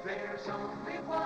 There's only one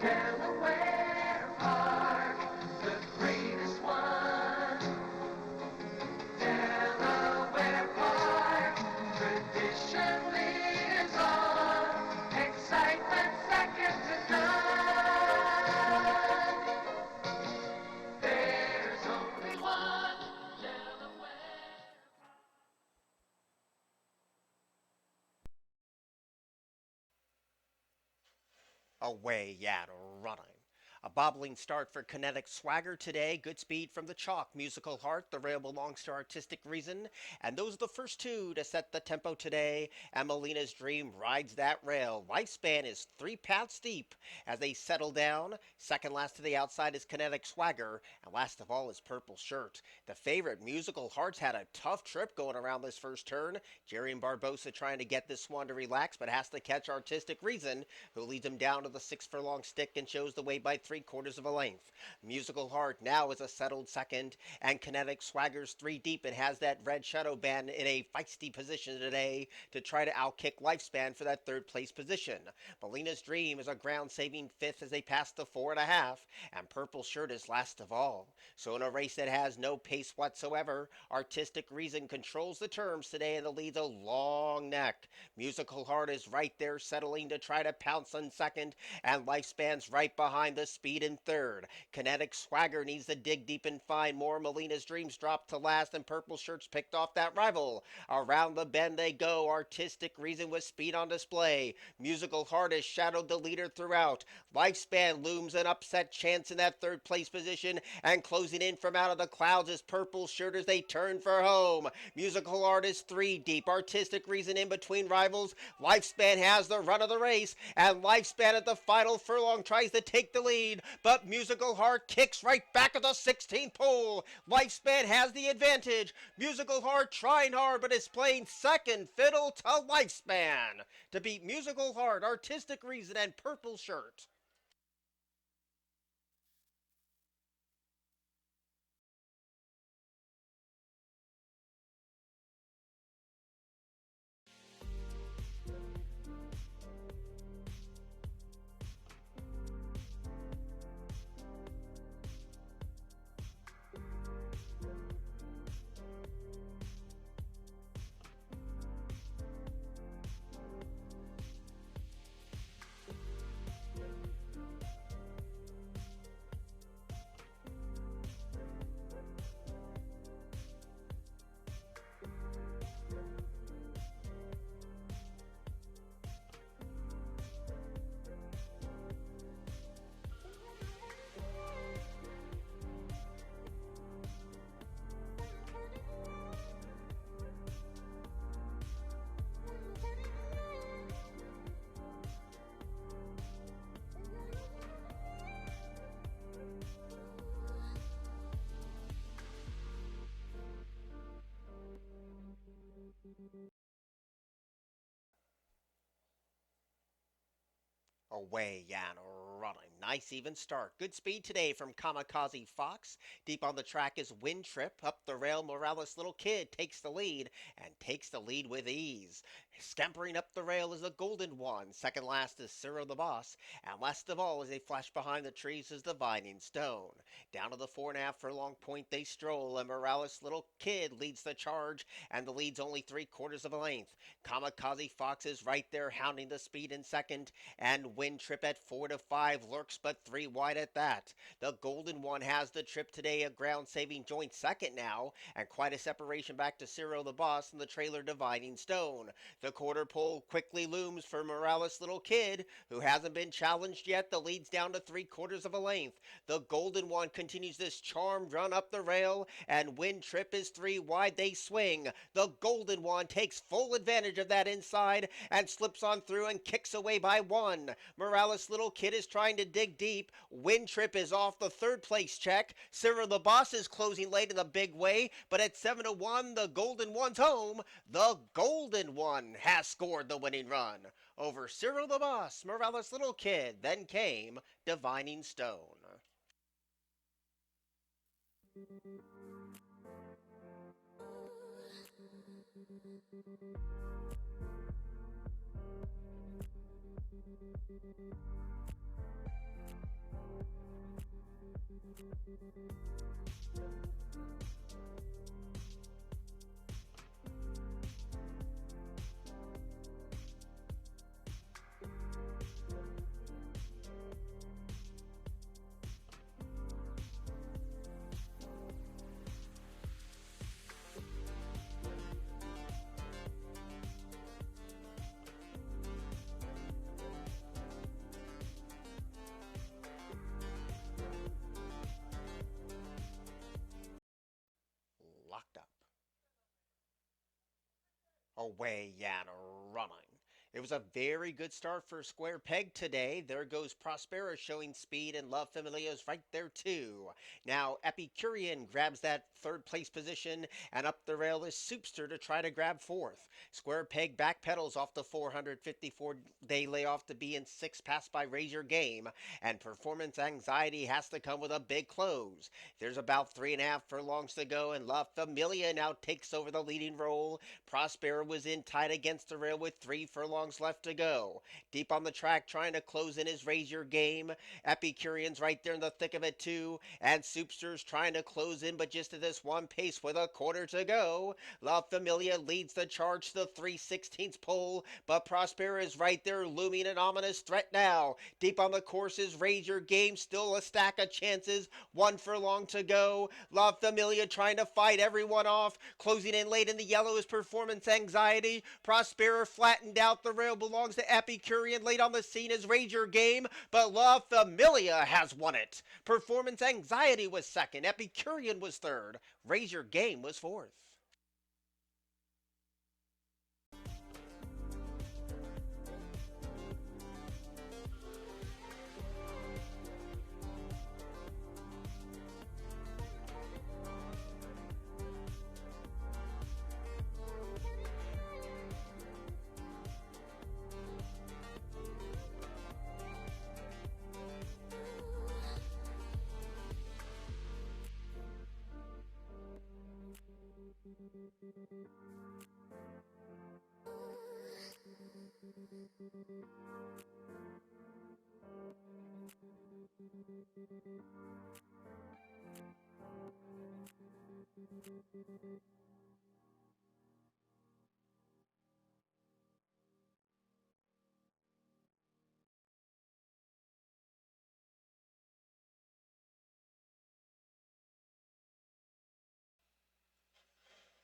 Delaware Park, the greatest one. Delaware Park, tradition lives on, excitement second to none. There's only one Delaware. Away yet running. A bobbling start for Kinetic Swagger today. Good speed from the chalk. Musical Heart, the rail belongs to Artistic Reason. And those are the first two to set the tempo today. And Melina's Dream rides that rail. Lifespan is 3 paths deep as they settle down. Second last to the outside is Kinetic Swagger. And last of all is Purple Shirt. The favorite, Musical Hearts, had a tough trip going around this first turn. Jerry and Barbosa trying to get this one to relax, but has to catch Artistic Reason, who leads him down to the 6 furlong stick and shows the way by 3/4 of a length. Musical Heart now is a settled second, and Kinetic Swagger's 3 deep and has that red shadow band in a feisty position today to try to outkick Lifespan for that third place position. Melina's Dream is a ground saving fifth as they pass the 4.5, and Purple Shirt is last of all. So in a race that has no pace whatsoever, Artistic Reason controls the terms today and the lead's a long neck. Musical Heart is right there settling to try to pounce on second, and Lifespan's right behind the speed in third. Kinetic Swagger needs to dig deep and find more. Melina's Dreams dropped to last, and Purple Shirts picked off that rival. Around the bend they go. Artistic Reason with speed on display. Musical Heart has shadowed the leader throughout. Lifespan looms an upset chance in that third place position, and closing in from out of the clouds is Purple Shirt as they turn for home. Musical Heart is 3 deep. Artistic Reason in between rivals. Lifespan has the run of the race, and Lifespan at the final furlong tries to take the lead, but Musical Heart kicks right back at the 16th pole. Lifespan has the advantage. Musical Heart trying hard, but is playing second fiddle to Lifespan to beat Musical Heart, Artistic Reason, and Purple Shirt. Away and running. Nice even start. Good speed today from Kamikaze Fox. Deep on the track is Wind Trip. Up the rail, Morales Little Kid takes the lead and takes the lead with ease. Scampering up the rail is the Golden One. Second last is Cyril the Boss. And last of all, as they flash behind the trees, is Divining Stone. Down to the 4.5 furlong point they stroll, and Morales Little Kid leads the charge, and the lead's only 3/4 of a length. Kamikaze Fox is right there, hounding the speed in second, and Wind Trip at 4-5 lurks, but 3 wide at that. The Golden One has the trip today, a ground saving joint second now, and quite a separation back to Cyril the Boss and the trailer Divining Stone. The quarter pole quickly looms for Morales Little Kid, who hasn't been challenged yet. The lead's down to 3/4 of a length. The Golden One continues this charmed run up the rail, and Wind Trip is 3 wide. They swing. The Golden One takes full advantage of that inside and slips on through and kicks away by 1. Morales Little Kid is trying to dig deep. Wind Trip is off the third place check. Cyril the Boss is closing late in a big way, but at 7-1, the Golden One's home. The Golden One has scored the winning run over Cyril the Boss, Morales Little Kid. Then came Divining Stone. Locked up. Away and running. It was a very good start for Square Peg today. There goes Prospero showing speed, and Love Familia is right there too. Now Epicurean grabs that third place position, and up the rail is Soupster to try to grab fourth. Square Peg backpedals off the 454-day layoff to be in sixth, passed by Raise Your Game, and Performance Anxiety has to come with a big close. There's about 3.5 furlongs to go, and La Familia now takes over the leading role. Prospero was in tight against the rail with 3 furlongs left to go. Deep on the track trying to close in his Raise Your Game. Epicurean's right there in the thick of it too, and Soupster's trying to close in, but just at this one pace with a quarter to go. La Familia leads the charge to the 3/16 pole, but Prospero is right there looming an ominous threat now. Deep on the course is Raise Your Game, still a stack of chances, 1 furlong to go. La Familia trying to fight everyone off. Closing in late in the yellow is Performance Anxiety. Prospero flattened out. The rail belongs to Epicurean. Late on the scene is Raise Your Game, but La Familia has won it. Performance Anxiety was second. Epicurean was third. Raise Your Game was fourth.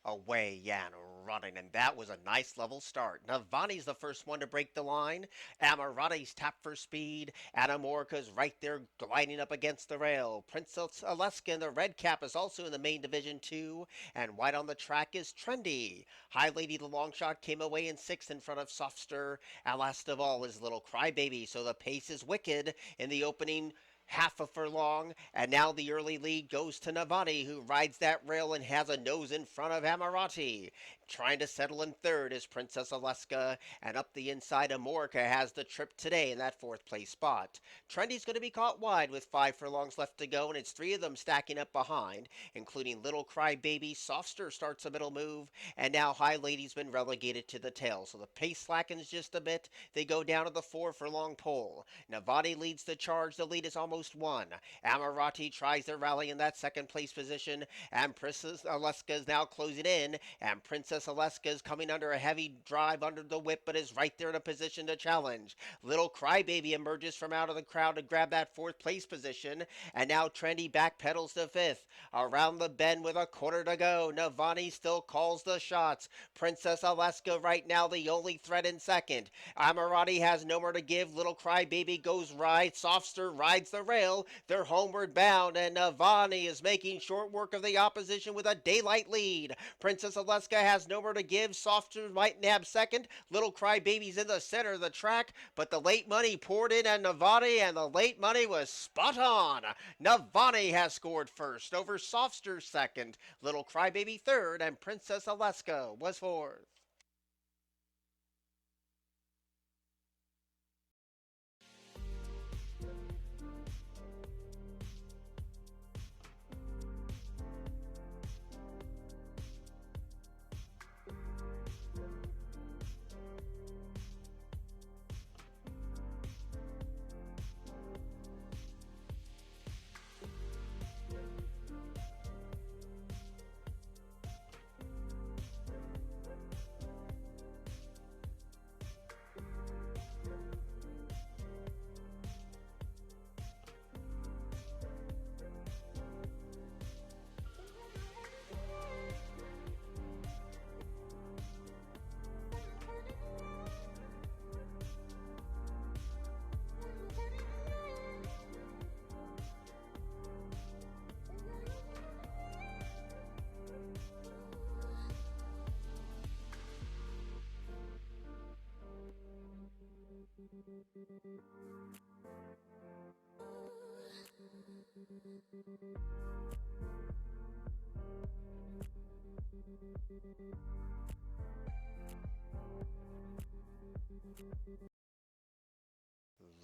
Away and running, and that was a nice level start. Navani's the first one to break the line. Amarati's tapped for speed. Anamorica's right there gliding up against the rail. Princess Aleska in the red cap is also in the main division too, and white on the track is Trendy. High Lady the long shot came away in sixth in front of Softster, and last of all is Little Crybaby, so the pace is wicked in the opening half a furlong, and now the early lead goes to Navani, who rides that rail and has a nose in front of Amarati. Trying to settle in third is Princess Aleska, and up the inside Amorica has the trip today in that fourth place spot. Trendy's going to be caught wide with 5 furlongs left to go, and it's 3 of them stacking up behind, including Little Crybaby. Softster starts a middle move, and now High Lady's been relegated to the tail, so the pace slackens just a bit. They go down to the 4 furlong pole. Navani leads the charge. The lead is almost won. Amarati tries to rally in that second place position, and Princess Aleska is now closing in, and Princess Aleska is coming under a heavy drive under the whip, but is right there in a position to challenge. Little Crybaby emerges from out of the crowd to grab that fourth place position, and now Trendy backpedals to fifth. Around the bend with a quarter to go, Navani still calls the shots. Princess Aleska right now the only threat in second. Amarati has no more to give. Little Crybaby goes right. Softster rides the rail. They're homeward bound, and Navani is making short work of the opposition with a daylight lead. Princess Aleska has no more to give. Softster might nab second. Little Crybaby's in the center of the track, but the late money poured in at Navani, and the late money was spot on. Navani has scored first over Softster second, Little Crybaby third, and Princess Aleska was fourth.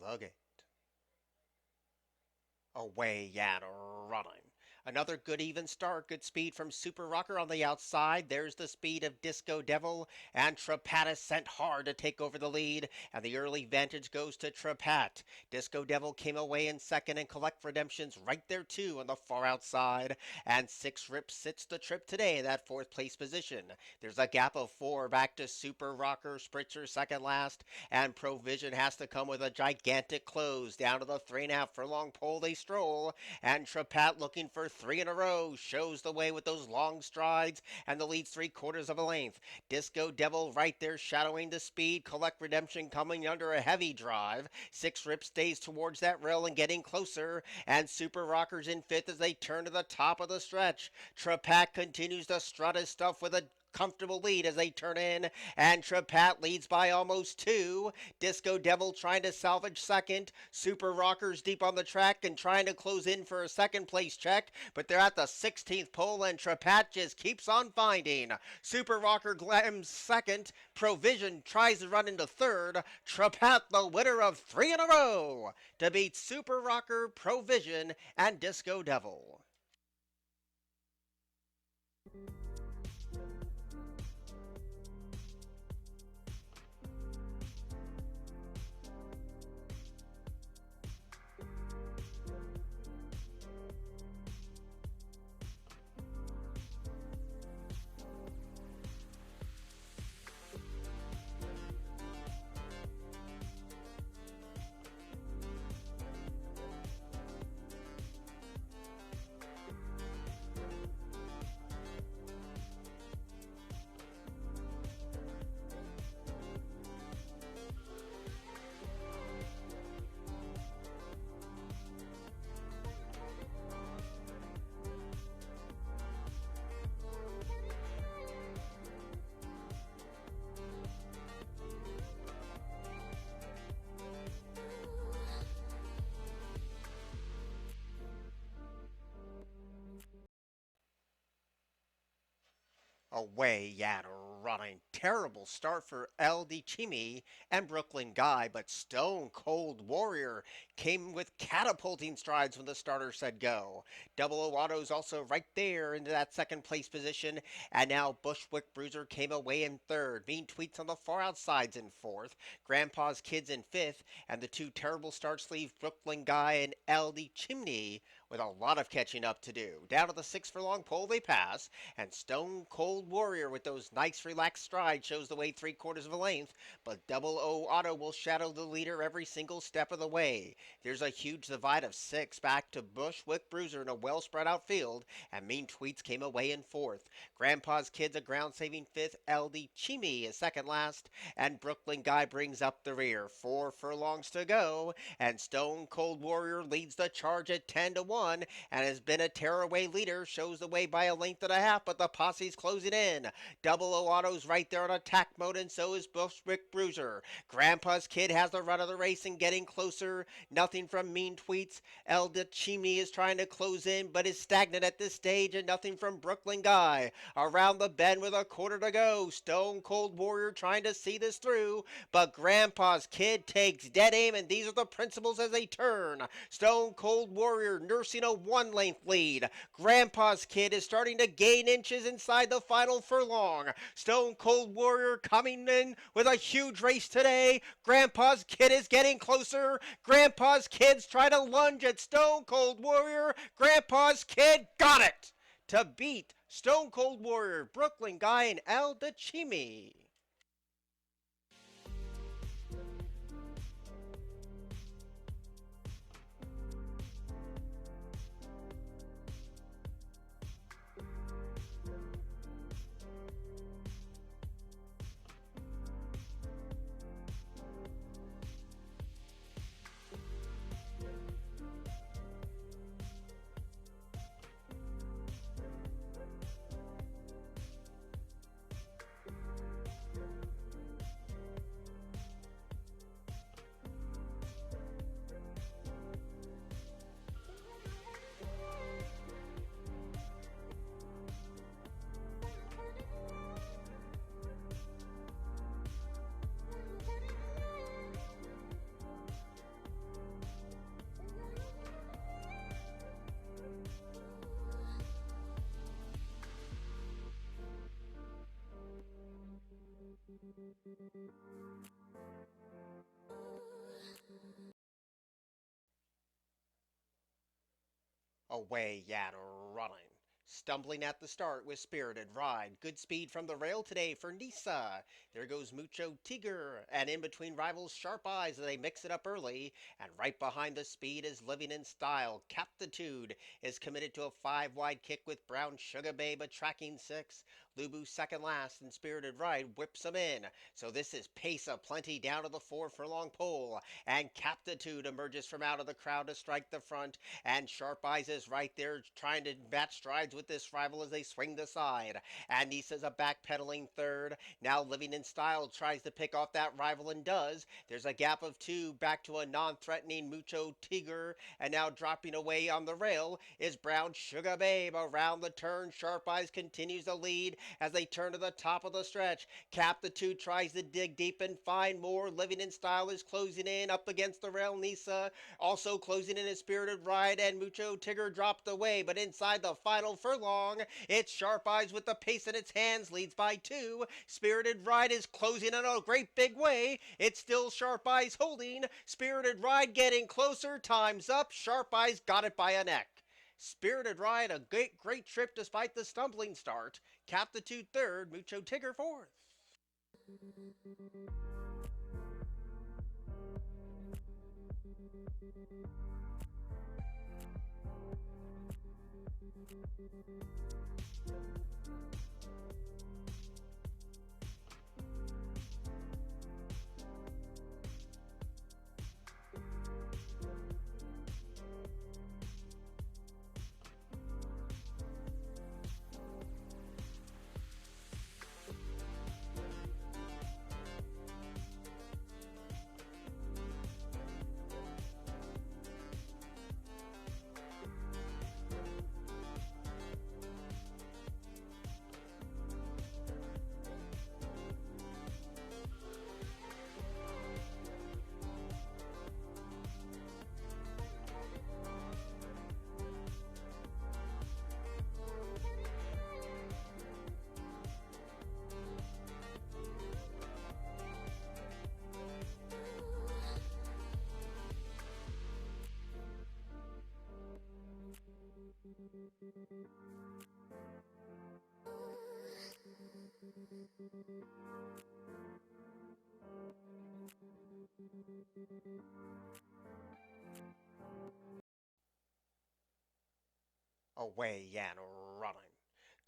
Lug it. Away and running. Another good even start. Good speed from Super Rocker on the outside. There's the speed of Disco Devil. And Trat is sent hard to take over the lead. And the early vantage goes to Trat. Disco Devil came away in second and Collect Redemption's right there too on the far outside. And Six Rips sits the trip today in that fourth place position. There's a gap of 4 back to Super Rocker, Spritzer second last. And Provision has to come with a gigantic close down to the 3.5 furlong pole they stroll. And Trat looking for 3 in a row shows the way with those long strides and the leads 3/4 of a length. Disco Devil right there shadowing the speed. Collect Redemption coming under a heavy drive. Six Rip stays towards that rail and getting closer. And Super Rockers in fifth as they turn to the top of the stretch. Trat continues to strut his stuff with a comfortable lead as they turn in, and Trat leads by almost 2. Disco Devil trying to salvage second. Super Rockers deep on the track and trying to close in for a second place check, but they're at the 16th pole and Trat just keeps on finding. Super Rocker glams second. Provision tries to run into third. Trat the winner of 3 in a row to beat Super Rocker, Provision, and Disco Devil. Away and running. Terrible start for El Chimi and Brooklyn Guy, but Stone Cold Warrior came with catapulting strides when the starter said go. Double O Auto's also right there into that second place position, and now Bushwick Bruiser came away in third. Mean Tweets on the far outsides in fourth. Grandpa's Kids in fifth, and the two terrible starts leave Brooklyn Guy and El Chimney with a lot of catching up to do. Down to the 6 furlong pole they pass, and Stone Cold Warrior with those nice relaxed strides shows the way 3/4 of a length, but Double O Auto will shadow the leader every single step of the way. There's a huge divide of 6 back to Bushwick Bruiser in a well spread out field, and Mean Tweets came away in fourth. Grandpa's Kids a ground saving fifth, LD Chimi is second last, and Brooklyn Guy brings up the rear. 4 furlongs to go, and Stone Cold Warrior leads the charge at 10-1. And has been a tearaway leader, shows the way by a length and a half, but the posse's closing in. Double O Auto's right there on attack mode, and so is Bushwick Bruiser. Grandpa's Kid has the run of the race and getting closer. Nothing from Mean Tweets. El Chimney is trying to close in, but is stagnant at this stage, and nothing from Brooklyn Guy. Around the bend with a quarter to go. Stone Cold Warrior trying to see this through, but Grandpa's Kid takes dead aim, and these are the principles as they turn. Stone Cold Warrior nursing a 1-length lead. Grandpa's Kid is starting to gain inches inside the final furlong. Stone Cold Warrior coming in with a huge race today. Grandpa's Kid is getting closer. Grandpa's Kids try to lunge at Stone Cold Warrior. Grandpa's Kid got it to beat Stone Cold Warrior, Brooklyn Guy, and El Chimi. Away yet running. Stumbling at the start with Spirited Ride. Good speed from the rail today for Nisa. There goes Mucho Tiger. And in between rivals, Sharp Eyes. They mix it up early. And right behind the speed is Living in Style. Captitude is committed to a 5 wide kick with Brown Sugar Babe a tracking 6. Lubu second last and Spirited Ride whips them in. So this is pace aplenty down to the 4 furlong pole. And Captitude emerges from out of the crowd to strike the front. And Sharp Eyes is right there trying to match strides with this rival as they swing the side. And Nisa's a backpedaling third. Now Living in Style tries to pick off that rival and does. There's a gap of 2 back to a non-threatening Mucho Tiger. And now dropping away on the rail is Brown Sugar Babe. Around the turn, Sharp Eyes continues to lead as they turn to the top of the stretch. Captitude tries to dig deep and find more. Living in Style is closing in up against the rail. Nisa also closing in his Spirited Ride, and Mucho Tigger dropped away. But inside the final furlong, it's Sharp Eyes with the pace in its hands, leads by 2. Spirited Ride is closing in a great big way. It's still Sharp Eyes holding. Spirited Ride getting closer. Time's up. Sharp Eyes got it by a neck. Spirited Ride, a great trip despite the stumbling start. Captitude third, Mucho Tigger fourth. Away and running.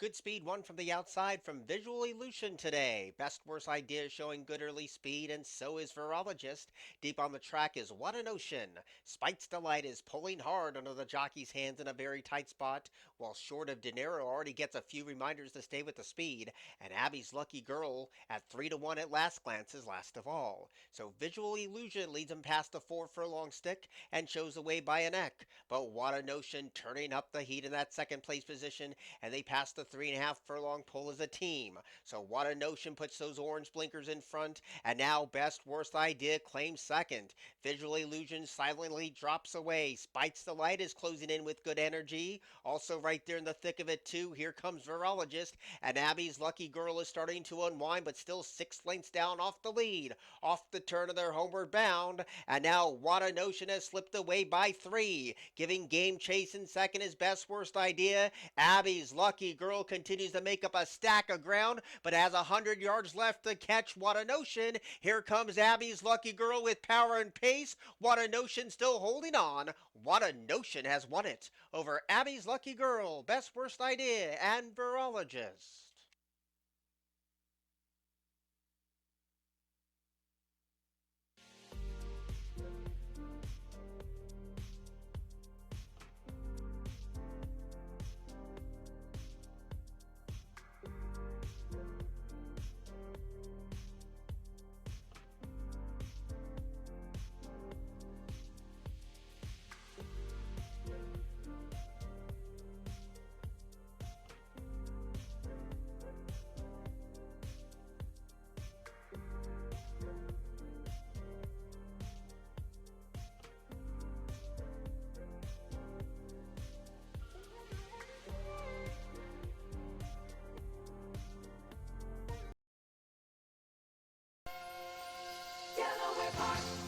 Good speed won from the outside from Visual Illusion today. Best worst idea showing good early speed, and so is Virologist. Deep on the track is What an Ocean. Spite's Delight is pulling hard under the jockey's hands in a very tight spot, while Short of Dinero already gets a few reminders to stay with the speed, and Abby's Lucky Girl at 3-1 at last glance is last of all. So Visual Illusion leads him past the 4 furlong stick and shows away by a neck. But What a Notion turning up the heat in that second place position, and they pass the 3.5 furlong pole as a team. So What a Notion puts those orange blinkers in front, and now Best Worst Idea claims second. Visual Illusion silently drops away. Spite's Delight is closing in with good energy. Also right there in the thick of it too, here comes Virologist, and Abby's Lucky Girl is starting to unwind, but still 6 lengths down off the lead. Off the turn of their homeward bound, and now What a Notion has slipped away by 3. Giving Game Chase in second is Best Worst Idea. Abby's Lucky Girl continues to make up a stack of ground, but has 100 yards left to catch What a Notion. Here comes Abby's Lucky Girl with power and pace. What a Notion still holding on. What a Notion has won it over Abby's Lucky Girl, Best Worst Idea, and Virologist. with heart.